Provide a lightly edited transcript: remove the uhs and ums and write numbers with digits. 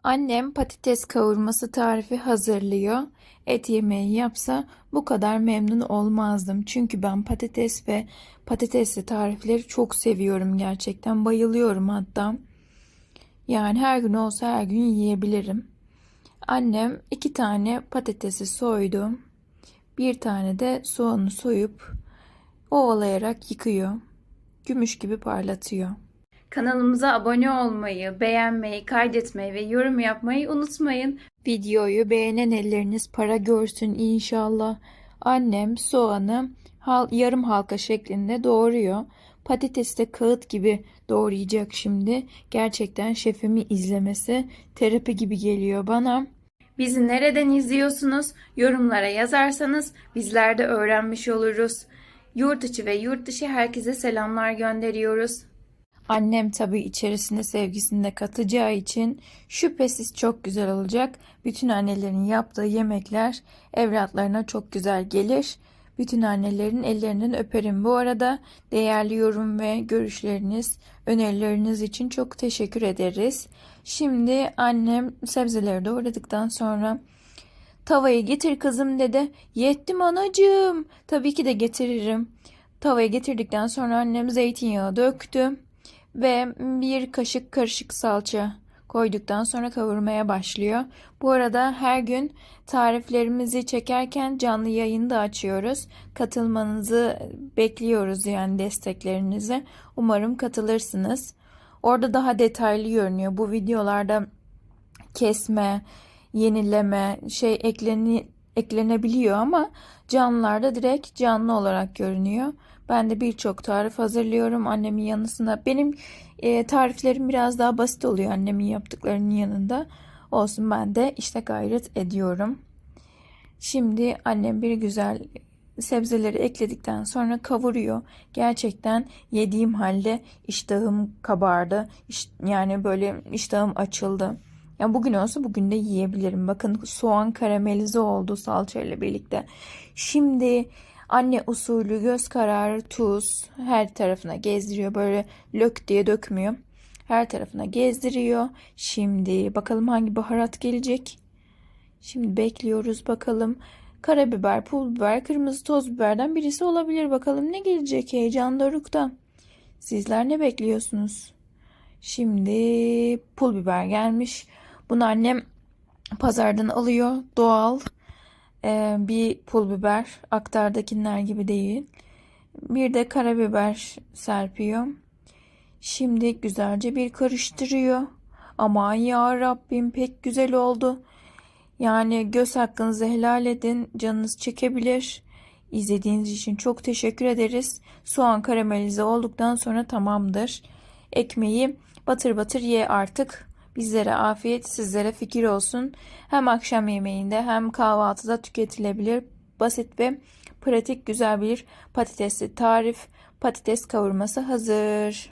Annem patates kavurması tarifi hazırlıyor. Et yemeği yapsa bu kadar memnun olmazdım. Çünkü ben patates ve patatesli tarifleri çok seviyorum gerçekten. Bayılıyorum hatta. Yani her gün olsa her gün yiyebilirim. Annem 2 tane patatesi soydu. Bir tane de soğanı soyup ovalayarak yıkıyor. Gümüş gibi parlatıyor. Kanalımıza abone olmayı, beğenmeyi, kaydetmeyi ve yorum yapmayı unutmayın. Videoyu beğenen elleriniz para görsün inşallah. Annem soğanı yarım halka şeklinde doğruyor. Patatesi de kağıt gibi doğrayacak şimdi. Gerçekten şefimi izlemesi terapi gibi geliyor bana. Bizi nereden izliyorsunuz? Yorumlara yazarsanız bizler de öğrenmiş oluruz. Yurt içi ve yurt dışı herkese selamlar gönderiyoruz. Annem tabii içerisine sevgisini de katacağı için şüphesiz çok güzel olacak. Bütün annelerin yaptığı yemekler evlatlarına çok güzel gelir. Bütün annelerin ellerinden öperim. Bu arada değerli yorum ve görüşleriniz, önerileriniz için çok teşekkür ederiz. Şimdi annem sebzeleri doğradıktan sonra tavayı getir kızım dedi. Yettim anacığım. Tabii ki de getiririm. Tavayı getirdikten sonra annem zeytinyağı döktü ve bir kaşık karışık salça koyduktan sonra kavurmaya başlıyor. Bu arada her gün tariflerimizi çekerken canlı yayını da açıyoruz. Katılmanızı bekliyoruz, yani desteklerinizi. Umarım katılırsınız. Orada daha detaylı görünüyor. Bu videolarda kesme, yenileme eklenebiliyor ama canlılarda direkt canlı olarak görünüyor. Ben de birçok tarif hazırlıyorum annemin yanısına. Benim tariflerim biraz daha basit oluyor annemin yaptıklarının yanında. Olsun, ben de işte gayret ediyorum. Şimdi annem bir güzel sebzeleri ekledikten sonra kavuruyor. Gerçekten yediğim halde iştahım kabardı. Yani böyle iştahım açıldı. Yani bugün olsa bugün de yiyebilirim. Bakın, soğan karamelize oldu salça ile birlikte. Şimdi anne usulü göz kararı tuz her tarafına gezdiriyor. Böyle lök diye dökmüyor. Her tarafına gezdiriyor. Şimdi bakalım hangi baharat gelecek. Şimdi bekliyoruz bakalım. Karabiber, pul biber, kırmızı toz biberden birisi olabilir. Bakalım ne gelecek, heyecan dorukta. Sizler ne bekliyorsunuz? Şimdi pul biber gelmiş. Bunu annem pazardan alıyor. Doğal bir pul biber. Aktardakiler gibi değil. Bir de karabiber serpiyor. Şimdi güzelce bir karıştırıyor. Aman ya Rabbim, pek güzel oldu. Yani göz hakkınızı helal edin. Canınız çekebilir. İzlediğiniz için çok teşekkür ederiz. Soğan karamelize olduktan sonra tamamdır. Ekmeği batır batır ye artık. Bizlere afiyet, sizlere fikir olsun. Hem akşam yemeğinde hem kahvaltıda tüketilebilir. Basit ve pratik güzel bir patatesli tarif. Patates kavurması hazır.